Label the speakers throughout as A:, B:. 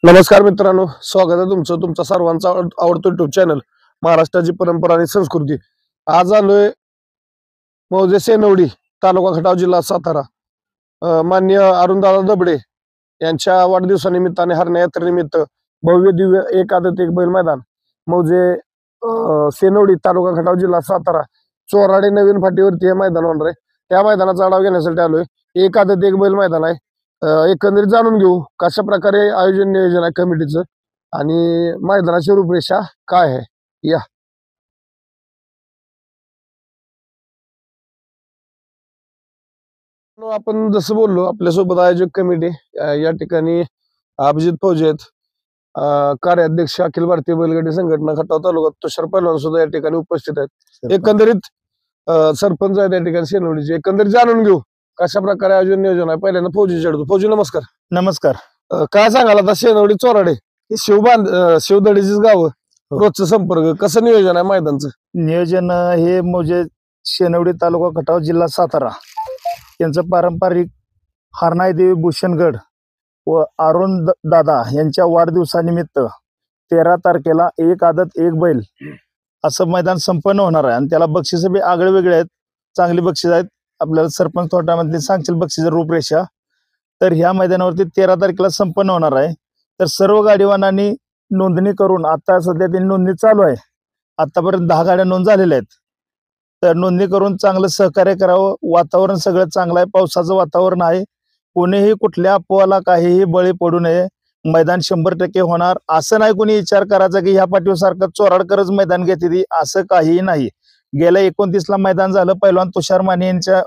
A: नमस्कार मित्रांनो, स्वागत आहे तुमचं तुमचा सर्वांचा आवडतो युट्यूब चॅनल महाराष्ट्राची परंपरा आणि संस्कृती। आज आलोय मौजे सेनवडी, तालुका खटाव, जिल्हा सातारा। माननीय अरुणदादा दबडे यांच्या वाढदिवसानिमित्ताने हरण्या यात्रेनिमित्त भव्य दिव्य एक आदत एक बैल मैदान मौजे सेनवडी, तालुका खटाव, जिल्हा सातारा चोराडे नवीन फाटीवरती हे मैदान होणार आहे। त्या मैदानाचा आढावा घेण्यासाठी आलोय। एक आदत एक बैल मैदान आहे। एकंदरीत जाणून घेऊ कशा प्रकारे आयोजन नियोजन आहे कमिटीचं आणि मैदानाची रूपरेषा काय आहे। या आपण जसं बोललो, आपल्यासोबत आयोजक कमिटी या ठिकाणी अभिजित फौजे आहेत, कार्याध्यक्ष अखिल भारतीय बैलगाडी संघटना खटाव तालुका तुषार पैलवान सुद्धा या ठिकाणी उपस्थित आहेत। एकंदरीत सरपंच आहेत या ठिकाणी सेनवडीचे। एकंदरीत जाणून घेऊ कशा प्रकारे आयोजन नियोजन आहे। पहिल्यांदा फौजी चढतो। फौजी नमस्कार।
B: नमस्कार।
A: काय सांगाल आता सेनवडी चोराडे शिवदडीचीच गाव, रोजचा संपर्क कसं नियोजन आहे मैदानचं?
B: नियोजन हे म्हणजे सेनवडी, तालुका खटाव, जिल्हा सातारा यांचं पारंपरिक हरणाई देवी भूषणगड व अरुण दादा यांच्या वाढदिवसानिमित्त 13 तारखेला एक आदत एक बैल असं मैदान संपन्न होणार आहे आणि त्याला बक्षिस बी आगळे वेगळे आहेत, चांगली बक्षीस आहेत। आपल्याला सरपंच थोटामधली सांगशील बक्षीस रूपरेषा। तर ह्या मैदानावरती 13 तारखेला संपन्न होणार आहे। तर सर्व गाडीवानांनी नोंदणी करून, आता सध्या त्यांनी नोंदणी चालू आहे, आतापर्यंत 10 गाड्या नोंद झालेल्या आहेत। तर नोंदणी करून चांगलं सहकार्य करावं। वातावरण सगळं चांगलं आहे, पावसाचं वातावरण आहे। कोणीही कुठल्या अफवाला काहीही बळी पडू नये। मैदान 100% होणार। असं नाही कोणी विचार करायचा की ह्या पाठीसारखं चोराडकरच मैदान घेते, असं काहीही नाही। गेल्या 29ला मैदान झालं, पैलवान तुषार माने यांच्या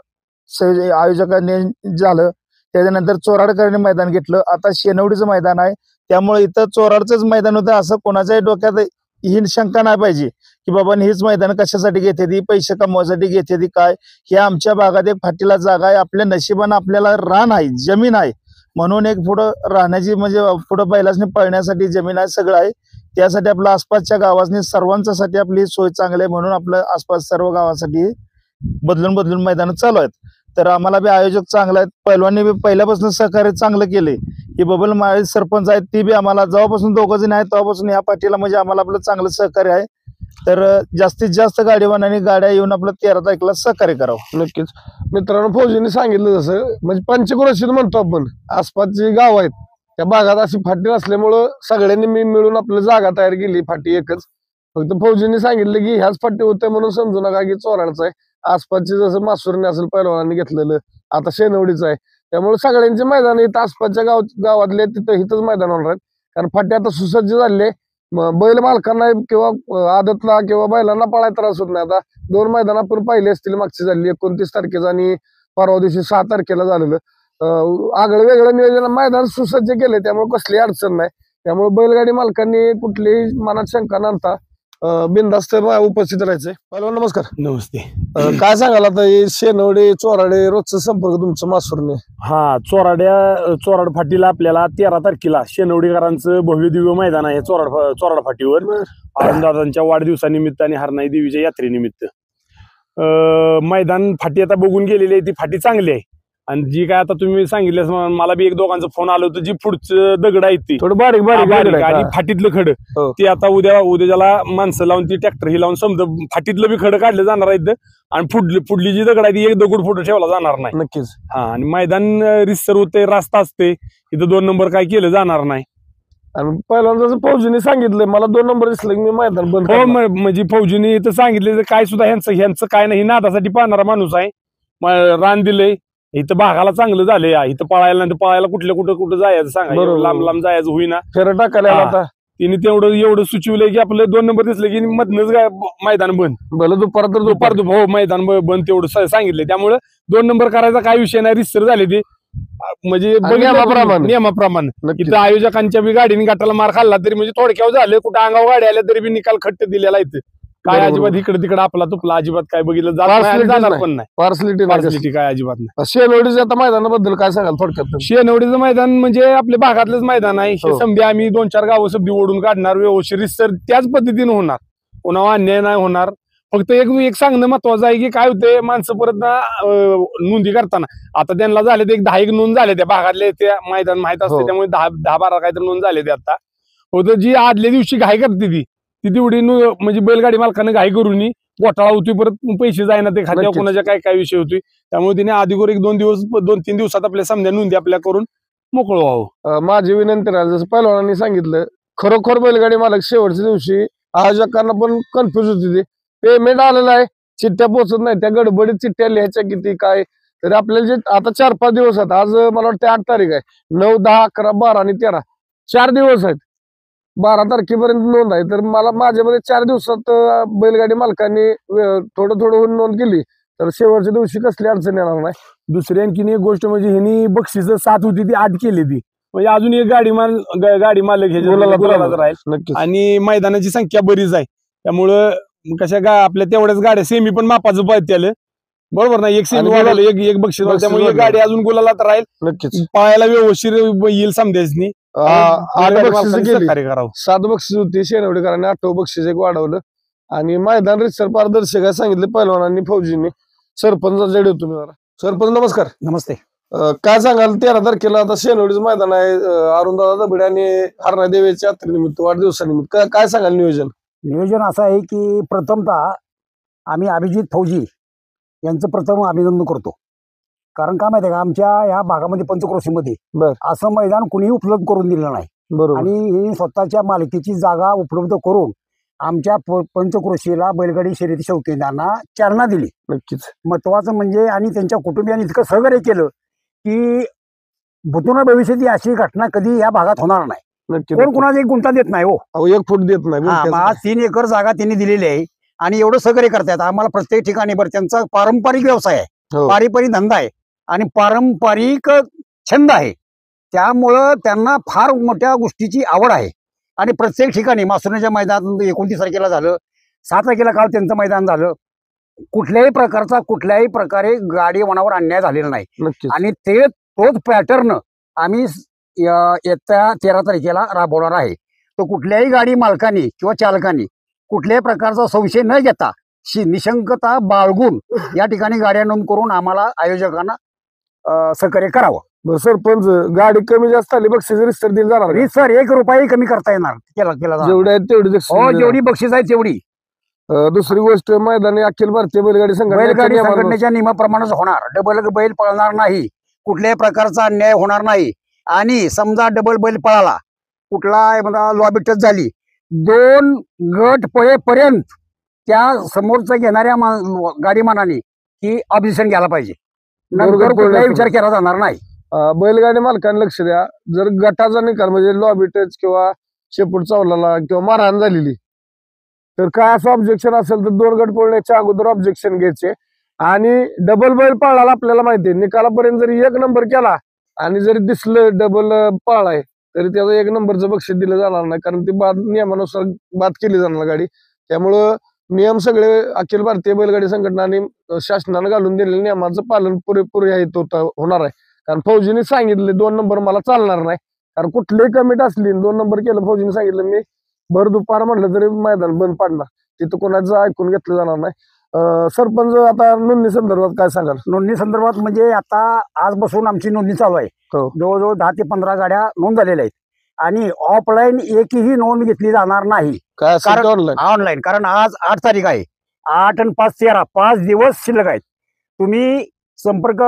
B: आयोजकांनी झालं, त्याच्यानंतर चोराडकरांनी मैदान घेतलं। आता शेनवडीचं मैदान आहे, त्यामुळे इथं चोराडचंच मैदान होतं असं कोणाच्याही डोक्यात ही शंका नाही पाहिजे की बाबा हेच मैदान कशासाठी घेते ती, पैसे कमवायसाठी घेते ती काय। हे आमच्या भागात एक फाटीला जागा आहे, आपल्या नशिबानं आपल्याला रान आहे, जमीन आहे, म्हणून एक पुढं राहण्याची म्हणजे पुढं बैलासनी पळण्यासाठी जमीन आहे, सगळं आहे। त्यासाठी आपल्या आसपासच्या गावांनी सर्वांसाठी आपली सोय चांगली आहे, म्हणून आपल्या आसपास सर्व गावांसाठी बदलून बदलून मैदान चालू आहेत। तर आम्हाला बी आयोजक चांगले आहेत, पैलवाननी बी पहिल्यापासून सहकार्य चांगलं केले। ही बबल माळी सरपंच आहेत, ती बी आम्हाला जेव्हापासून 2 जण आहेत तेव्हापासून ह्या पाठीला म्हणजे आम्हाला आपलं चांगलं सहकार्य आहे। तर जास्तीत जास्त गाडीवानांनी गाड्या येऊन आपलं 13 तारखेला सहकार्य करावं।
A: नक्कीच मित्रांनो, फौजीने सांगितलं जसं म्हणजे पंचक्रोशीत म्हणतो आपण, आसपासची गाव आहेत त्या भागात अशी फाटी नसल्यामुळं सगळ्यांनी मिळून आपली जागा तयार केली, फाटी एकच। फक्त फौजीने सांगितलं की ह्याच फाटी होते म्हणून समजू नका की चोराडचं आहे। आसपासचे जसं मासुरने असेल पैलवानांनी घेतलेलं, आता शेनवडीचं आहे, त्यामुळे सगळ्यांचे मैदान इथं आसपासच्या गावातले तिथं इथंच मैदान होणार आहेत। कारण फाटी आता सुसज्ज झाले, बैल मालकांना किंवा आदतला किंवा बैलांना पळायला त्रास होत नाही। आता 2 मैदान आपण पाहिले असतील, मागची झाली 29 तारखेचं आणि परवा दिवशी 6 तारखेला झालेलं। आगळं वेगळं नियोजन, मैदान सुसज्ज केले, त्यामुळे कसली अडचण नाही। त्यामुळे बैलगाडी मालकांनी कुठलीही मनात शंका न आणता बिनधास्त उपस्थित राहायचंय। पैलवान नमस्कार।
B: नमस्ते।
A: काय सांगाल आता शेनवडी चोराडे रोजचा संपर्क तुमचं मासुरने?
C: चोराड फाटीला आपल्याला 13 तारखेला शेनवडीकरांचं भव्य दिव्य मैदान आहे चोराड फाटीवर, अरुणदादांच्या वाढदिवसानिमित्त आणि हरणाई देवीच्या यात्रेनिमित्त। मैदान फाटी आता बघून गेलेली आहे, ती फाटी चांगली आहे। आणि जी काय आता तुम्ही सांगितलं, मला बी 1-2 फोन आलो होतं, जी पुढचं दगड आहेत ती
A: थोडं बारीक बारीक
C: आणि फाटीतलं खड ती आता उद्याला माणसं लावून ती ट्रॅक्टर ही लावून समजा फाटीतलं बी खड काढलं जाणार आहेत आणि पुढली जी दगड आहे ती एक दगड पुढे ठेवला जाणार नाही।
A: नक्कीच।
C: आणि मैदान रिसर होते, रास्ता असते, इथं 2 नंबर काय केलं जाणार नाही।
A: आणि पहिल्यांदा जसं फौजीने सांगितलं, मला 2 नंबर दिसलं की मी मैदान बंद
C: हो, म्हणजे फौजीने इथं सांगितलं काय सुद्धा ह्यांचं काय नाही, नादासाठी पाहणारा माणूस आहे। रान दिलंय इथं, भागाला चांगलं झालंय, इथं पळायला कुठं जायचं सांगा, लांब जायचं होईना,
A: फेरं टाकायला आता
C: तिने एवढं सुचवलंय की आपलं 2 नंबर दिसलं की मधनच मैदान बंद,
A: भलं दुपार
C: हो मैदान बंद तेवढं सांगितलंय। त्यामुळे 2 नंबर करायचा काय विषय नाही, रिस्तर झाले ते म्हणजे नियमाप्रमाणे। इथं आयोजकांच्या बी गाडीने गाठाला मार खाल्ला तरी म्हणजे थोडक्यावर झालं, कुठं अंगावर गाडी आल्या तरी बी निकाल खट्ट दिलेला इथं, काय अजिबात इकडे तिकडे आपला तुपला अजिबात काय बघितलं जाणार पण नाही, पार्सलिटी काय अजिबात नाही।
A: शेनवडीच्या आता मैदानाबद्दल काय सांगाल थोडक्यात?
C: शेनवडीचं मैदान म्हणजे आपल्या भागातलंच मैदान आहे। हे समधी आम्ही 2-4 गावं समधी ओढून काढणार, व्यवस्थित रिस्तर त्याच पद्धतीने होणार, कोणावर अन्याय नाही होणार। फक्त एक सांगणं महत्वाचं आहे की काय होते माणसं परत ना नोंदी करताना आता त्यांना झाले ते 10 नोंद झाले त्या भागातले त्या मैदान माहित असते
A: हो.
C: त्यामुळे 10-12 काहीतरी नोंद झाले ते आता होतं जी आदल्या दिवशी घाई करते ती तेवढी म्हणजे बैलगाडी मालकानं घाई करून घोटाळा होतोय परत पैसे जायना ते खात्यावर
A: नक्कीच.
C: कोणाच्या काय विषय होतोय त्यामुळे तिने आधीवर 2-3 दिवसात आपल्या समजा नोंदी आपल्या करून मोकळं व्हावं.
A: माझी विनंती राहील जसं पहिलवानांनी सांगितलं खरोखर बैलगाडी मालक शेवटच्या दिवशी आयोजकांना पण कन्फ्युज होती ते पेमेंट आलेलं आहे चिठ्ठ्या पोहोचत नाही त्या गडबडीत चिठ्ठ्या लिहायच्या किती काय तरी आपल्याला जे आता 4-5 दिवस आहेत आज मला वाटतं 8 तारीख आहे 9, 10, 11, 12 आणि 13 4 दिवस आहेत 12 तारखेपर्यंत नोंद आहे तर मला माझ्यामध्ये 4 दिवसात बैलगाडी मालकांनी थोडं होऊन नोंद केली तर शेवटच्या दिवशी कसली अडचण येणार नाही.
C: दुसरी आणखीन एक गोष्ट म्हणजे ह्यांनी बक्षीस 7 होती ती 8 केली ती म्हणजे अजून एक गाडी मालक हे
A: गुलालात
C: राहील
A: नक्कीच
C: आणि मैदानाची संख्या बरीच आहे त्यामुळं आपल्या तेवढ्याच गाड्या सेमी पण मापाचं पाहिजे बरोबर ना एक सेमी
A: आणि
C: वाढवलं एक बक्षीस वाढलं. त्यामुळे एक गाडी अजून गुलालात राहील
A: नक्कीच
C: पायाला व्यवस्थित येईल समजायची
A: 8 बक्षीस केली
C: करावं
A: 7 बक्षीस होती शेनवडेकरांनी 8वं बक्षीस एक वाढवलं आणि मैदान रितसर पारदर्शक आहे सांगितलं पहिलवानांनी फौजींनी. सरपंच जडे तुम्ही जरा सरपंच नमस्कार.
B: नमस्ते.
A: काय सांगाल 13 तारखेला आता शेनवडीचं मैदान आहे अरुणदादा दबडे आणि हरणा देवीच्या यात्रेनिमित्त वाढदिवसानिमित्त काय सांगाल
D: नियोजन असं आहे की प्रथमतः आम्ही अभिजित फौजी यांचं प्रथम अभिनंदन करतो कारण काय माहिती आहे का आमच्या या भागामध्ये पंचक्रोशीमध्ये
A: बर.
D: असं मैदान कुणीही उपलब्ध करून दिलेलं नाही
A: बरोबर
D: आणि ही स्वतःच्या मालकीची जागा उपलब्ध करून आमच्या पंचक्रोशीला बैलगाडी शर्यती शौकीनांना चालना दिली.
A: नक्कीच
D: महत्वाचं म्हणजे आणि त्यांच्या कुटुंबियांनी इतकं सहकार्य केलं की भूतून भविष्यात ही अशी घटना कधी या भागात होणार नाही.
A: नक्की
D: कोण कोणाचा एक गुंठा देत नाही हो.
A: अहो, 1 फूट देत नाही
D: आज 3 एकर जागा त्यांनी दिलेली आहे आणि एवढं सहकार्य करतात आम्हाला प्रत्येक ठिकाणी. बरं त्यांचा पारंपरिक व्यवसाय आहे
A: हो.
D: पारंपरिक धंदा आहे आणि पारंपरिक छंद आहे त्यामुळं त्यांना फार मोठ्या गोष्टीची आवड आहे आणि प्रत्येक ठिकाणी मासुर्ण्याच्या मैदानात 29 तारखेला झालं 7 तारखेला काल त्यांचं मैदान झालं कुठल्याही प्रकारे गाडी वनावर अन्याय झालेला नाही
A: नक्कीच
D: आणि तोच पॅटर्न आम्ही येत्या 13 तारखेला राबवणार आहे. तो कुठल्याही गाडी मालकांनी किंवा चालकांनी कुठल्याही प्रकारचा संशय न घेता निशंकता बाळगून या ठिकाणी गाड्या नोंद करून आम्हाला आयोजकांना सहकार्य करावं.
A: सरपंच गाडी कमी जास्त आली बक्षीस रिस्तर दिली जाणार
D: सर 1 रुपया कमी करता येणार केला जाणार.
A: जेवढी आहे तेवढी
D: हो जेवढी बक्षीस आहे तेवढी.
A: दुसरी गोष्ट मैदानी अखिल भारतीय बैलगाडी
D: संघटनेच्या नियमाप्रमाणेच होणार. डबल बैल पळणार नाही कुठल्याही प्रकारचा अन्याय होणार नाही आणि समजा डबल बैल पळाला कुठला लॉबी टच झाली 2 गट पळेपर्यंत त्या समोरचा घेणाऱ्या गाडीमानाने की ऑब्जेक्शन घ्यायला पाहिजे नंतर कुठलाही विचार केला जाणार नाही.
A: बैलगाडी मालकांना लक्ष द्या जर गटाचा निकाल म्हणजे लॉबी टच किंवा शेपूट चावलाला किंवा मारहाण झालेली तर काय असं ऑब्जेक्शन असेल तर 2 गट पळण्याच्या अगोदर ऑब्जेक्शन घ्यायचे आणि डबल बैल पळाला आपल्याला माहिती आहे निकालापर्यंत जरी 1 नंबर केला आणि जरी दिसलं डबल पळाय तरी त्याचं 1 नंबरचं बक्षीस दिलं जाणार नाही कारण ती नियमानुसार बाद केली जाणार गाडी. त्यामुळं नियम सगळे अखिल भारतीय बैलगाडी संघटना आणि शासनानं घालून दिलेल्या नियमाचं पालन पुरेपूर होणार आहे. कारण फौजीने सांगितले 2 नंबर मला चालणार नाही कारण कुठलीही कमिटी असली 2 नंबर केलं फौजीने सांगितलं मी भर दुपार म्हटलं तरी मैदान बंद पाडणार तिथं कोणाचं ऐकून घेतलं जाणार नाही. सरपंच आता नोंदणी संदर्भात काय सांगाल?
D: नोंदणी संदर्भात म्हणजे आता आज बसून आमची नोंदणी चालू आहे. जवळजवळ 10 ते 15 गाड्या नोंद झालेल्या आहेत आणि ऑफलाईन एकही नोंद घेतली जाणार नाही ऑनलाईन कारण आज 8 तारीख आहे 8 आणि 5 13 5 दिवस शिल्लक आहेत. तुम्ही संपर्क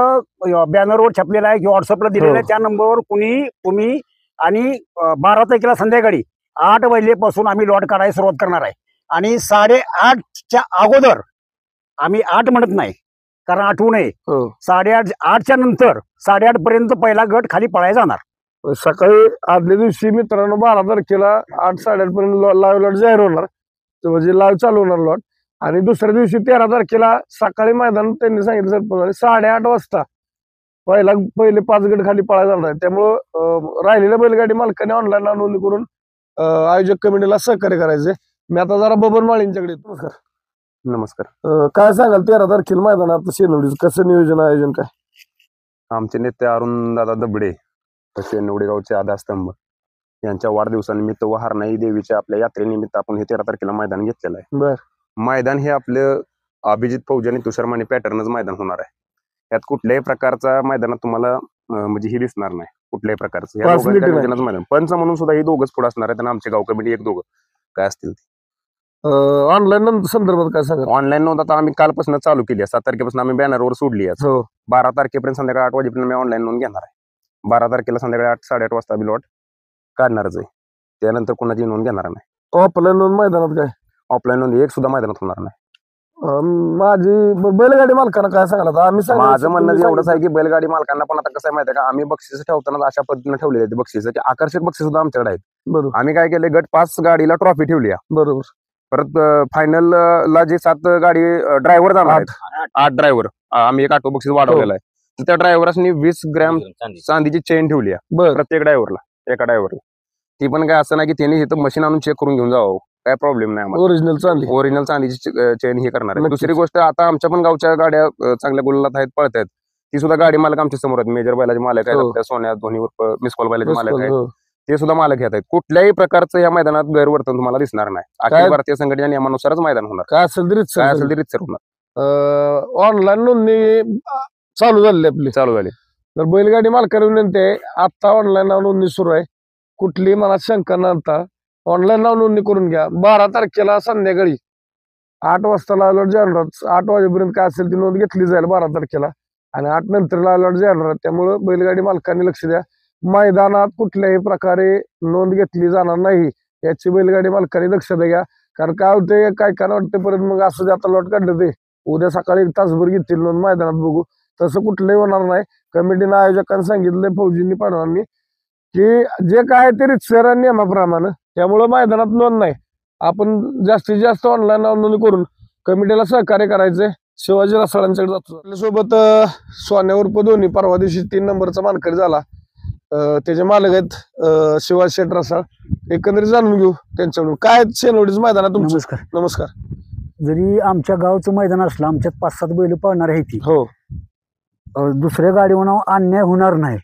D: बॅनरवर छापलेला आहे किंवा व्हॉट्सअपला दिलेला आहे त्या नंबरवर तुम्ही आणि 12 तारखेला संध्याकाळी 8 वाजल्यापासून आम्ही लॉट काढायला सुरुवात करणार आहे आणि 8:30च्या अगोदर आम्ही 8 म्हणत नाही कारण आठवू नये 8:30 8च्या नंतर 8:30 पर्यंत पहिला गट खाली पळायला जाणार.
A: सकाळी आदल्या दिवशी मित्रांनो 12 तारखेला 8 8:30 पर्यंत लाईव्ह लॉट जाहीर होणार म्हणजे लाईव्ह चालू होणार लॉट आणि दुसऱ्या दिवशी 13 तारखेला सकाळी मैदान त्यांनी सांगितलं सरपंच 8:30 वाजता पहिले 5 गट खाली पळायला जाणार आहे. त्यामुळं राहिलेल्या बैलगाडी मालकाने ऑनलाईन नोंदणी करून आयोजक कमिटीला सहकार्य करायचे. मी आता जरा बबन माळींच्याकडे येतो.
E: नमस्कार.
A: काय सांगाल 13 तारखेला मैदानात शेनवडीचं कसं नियोजन आयोजन काय?
E: आमचे नेते अरुणदादा दबडे शेनवडी गावचे आधारस्तंभ यांच्या वाढदिवसानिमित्त व हरणाई देवीच्या आपल्या यात्रेनिमित्त आपण हे 13 तारखेला मैदान घेतलेलं आहे. मैदान हे आपलं अभिजित फौजी आणि तुषार माने पॅटर्नच मैदान होणार आहे. यात कुठल्याही प्रकारचा मैदानात तुम्हाला म्हणजे ही दिसणार नाही कुठल्याही प्रकारचं. या दोघांच्या नियोजनाचं मैदान पंच म्हणून सुद्धा ही दोघंच पुढे असणार आहेत आणि आमचे गाव कमिटी एक दोघं काय असतील.
A: ऑनलाईन नोंद संदर्भात काय सांगा?
E: ऑनलाईन नोंद आता आम्ही कालपासून चालू केली आहे. 7 तारखेपासून आम्ही बॅनरवर सोडली आहे. 12 तारखेपर्यंत संध्याकाळी 8 वाजेपर्यंत मी ऑनलाईन नोंद घेणार आहे. 12 तारखेला संध्याकाळी 8-8:30 वाजता बिलॉट काढणारच आहे. त्यानंतर कोणाची नोंद घेणार नाही.
A: ऑफलाईन नोंद मैदानात काय?
E: ऑफलाईन नोंद एक सुद्धा मैदानात होणार नाही.
A: माझी बैलगाडी मालकांना काय सांगाल? आम्ही
E: माझं म्हणणं एवढंच आहे की बैलगाडी मालकांना पण आता कसं आहे माहिती आहे का, आम्ही बक्षीस ठेवताना अशा पद्धतीने ठेवलेले आहेत बक्षीस की आकर्षक बक्षीस सुद्धा आमच्याकडे आहेत.
A: बरोबर.
E: आम्ही काय केले, गट 5 गाडीला ट्रॉफी ठेवली आहे.
A: बरोबर.
E: परत फायनल ला जे 7 गाडी ड्रायव्हर जाणार आहेत, 8 ड्रायव्हर आम्ही एक ऑटो बक्षीस वाढवलेला आहे. तर त्या ड्रायव्हरांनी 20 ग्रॅम चांदीची चेन ठेवली आहे प्रत्येक ड्रायव्हरला, एका ड्रायव्हरला. ती पण काय असं नाही की त्यांनी इथं मशीन आणून चेक करून घेऊन जावं, काय प्रॉब्लेम नाही. ओरिजिनल चांदीची चेन ही करणार आहे. दुसरी गोष्ट, आता आमच्या पण गावच्या गाड्या चांगल्या गुलालात आहेत, पळत आहेत. ती सुद्धा गाडी मालक आमच्या समोर आहेत. मेजर बैलाचे मालक आहेत, सोन्या धोनीवर मिसकॉल बैलाचे मालक आहेत, ते सुद्धा मालक घेत आहेत. कुठल्याही प्रकारचं या मैदानात गैरवर्तन तुम्हाला दिसणार नाही. अखिल भारतीय संघटनेच्या नियमानुसारच मैदान होणार. काय असेल तरी रीतसर होणार.
A: ऑनलाईन नोंदणी चालू झाली. तर बैलगाडी मालकाला विनंती आहे, आता ऑनलाईन नोंदणी सुरू आहे. कुठली मला शंका न आणता ऑनलाईन नोंदणी करून घ्या. 12 तारखेला संध्याकाळी 8 वाजता लावल्यावर जाणार. 8 वाजेपर्यंत काय असेल ती नोंद घेतली जाईल 12 तारखेला आणि 8 नंतर लावल्यावर जाणार. त्यामुळे बैलगाडी मालकांनी लक्ष द्या. मैदानात कुठल्याही प्रकारे नोंद घेतली जाणार नाही याची बैलगाडी मालकांनी लक्षात घ्या. कारण काय होते, काय वाटते परत मग असं आता लॉट काढलं ते उद्या सकाळी 1 तासभर घेतील नोंद मैदानात बघू. तसं कुठलंही होणार नाही. कमिटीनं आयोजकांनी सांगितलंय, फौजींनी पाडवांनी, की जे काय ते रीतसर नियमाप्रमाणे. त्यामुळे मैदानात नोंद नाही. आपण जास्तीत जास्त ऑनलाईन नोंदणी करून कमिटीला सहकार्य करायचंय. शिवाजी रसाळांच्याकडे जातो. आपल्यासोबत सोन्या उर्फ धोनी परवा दिवशी 3 नंबरचा मानकरी झाला. त्याचे मालक आहेत शिवाजी शेठ रसाळ. एकंदरीत जाणून घेऊ त्यांच्याकडून काय शेनवडीचं मैदान आहे तुमचं. नमस्कार.
D: जरी आमच्या गावचं मैदान असलं, आमच्यात 5-7 बैल पळणार आहे ती.
A: हो.
D: दुसऱ्या गाडीवर अन्याय होणार नाही.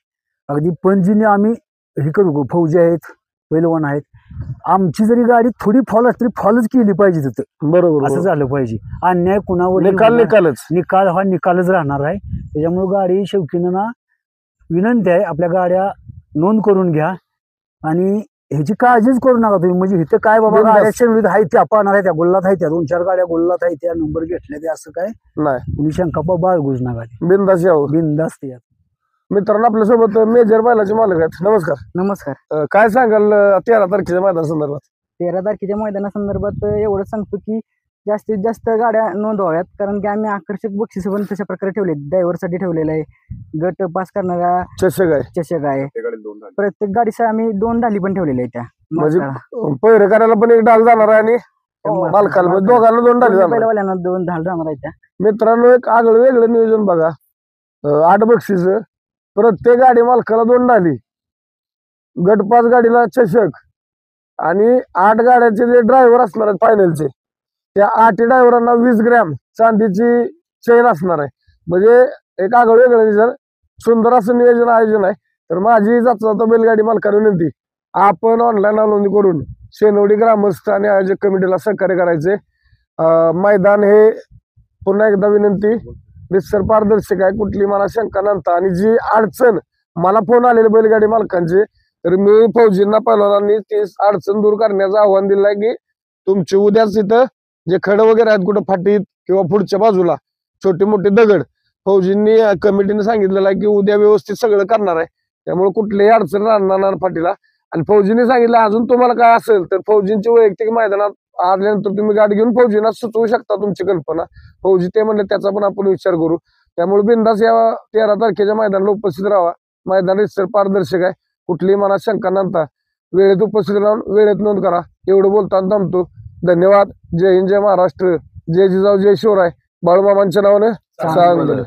D: अगदी पणजीने आम्ही हे करू, फौजी आहेत, पैलवान आहेत. आमची जरी गाडी थोडी फॉल असली, फॉलच केली पाहिजे तिथं. बरोबर, असं झालं पाहिजे. अन्याय कुणावर निकाल हा निकालच राहणार आहे. त्याच्यामुळे गाडी शौकीनं ना विनंती आहे, आपल्या गाड्या नोंद करून घ्या आणि ह्याची काळजीच करू नका तुम्ही. म्हणजे इथं काय बाबा गाड्या शेनवडीत आहे त्या पाहणार आहे, त्या गुल्लात आहे, त्या 2-4 गाड्या गुल्लात आहे, त्या नंबर घेतल्या ते असं काय नाही. तुम्ही शंका बाळगूच नका. बिंदास या.
A: मित्रांनो, आपल्यासोबत मेजर बैलाचे मालक आहेत.
F: नमस्कार.
A: काय सांगाल 13 तारखेच्या मैदाना संदर्भात?
F: 13 तारखेच्या मैदानासंदर्भात एवढं सांगतो की जास्तीत जास्त गाड्या नोंदवाव्यात. कारण की आम्ही आकर्षक बक्षीस पण तशा प्रकारे ठेवले. ड्रायव्हरसाठी ठेवलेलं आहे, गट पास करणाऱ्या चषक आहे. प्रत्येक गाडीसाठी आम्ही 2 डाली पण ठेवलेल्या आहेत. त्या
A: म्हणजे पहिरे करायला पण 1 डाल जाणार आहे आणि मालकाला दोघांना 2 डाली जाणार.
F: पहिल्यावाल्यांना 2 डाल जाणार आहेत. त्या
A: मित्रांनो, एक आगळं वेगळं नियोजन बघा. 8 बक्षीस, प्रत्येक गाडी मालकाला 2 डाली, गट 5 गाडीला चषक आणि 8 गाड्याचे जे ड्रायव्हर असणार आहेत फायनलचे, त्या 8 ड्रायव्हरांना 20 ग्रॅम चांदीची चेन असणार आहे. म्हणजे एक आगळं वेगळं नियोजन, सुंदर असं नियोजन आयोजन आहे. तर माझी जाता बैलगाडी मालकाला विनंती, आपण ऑनलाईन नोंदणी करून शेनवडी ग्रामस्थ आणि आयोजक कमिटीला सहकार्य करायचे. मैदान हे पुन्हा एकदा विनंती रितसर पारदर्शक आहे. कुठली मला शंका नव्हता. आणि जी अडचण मला फोन आलेले बैलगाडी मालकांचे, तर मी फौजींना पहिल्यांदा ती अडचण दूर करण्याचं आव्हान दिलं आहे की तुमचे उद्याच इथं जे खडं वगैरे आहेत कुठं फाटीत किंवा पुढच्या बाजूला छोटे मोठे दगड, फौजींनी कमिटीने सांगितलेलं आहे की उद्या व्यवस्थित सगळं करणार आहे. त्यामुळे कुठलीही अडचण राहणार फाटीला. आणि फौजींनी सांगितलं अजून तुम्हाला काय असेल तर फौजींची वैयक्तिक मैदानात आल्यानंतर तुम्ही गाडी घेऊन फौजींना सुचवू शकता तुमची कल्पना. फौजी ते म्हणले त्याचा पण आपण विचार करू. त्यामुळे बिंदास या 13 तारखेच्या मैदानाला उपस्थित राहा. मैदान रितसर पारदर्शक आहे. कुठलीही मनात शंका नव्हता. वेळेत उपस्थित राहून वेळेत नोंद करा. एवढं बोलताना थांबतो. धन्यवाद. जय हिंद, जय महाराष्ट्र, जय जिजाऊ, जय शिवराय. बाळूमामांच्या नावाने सांगलं.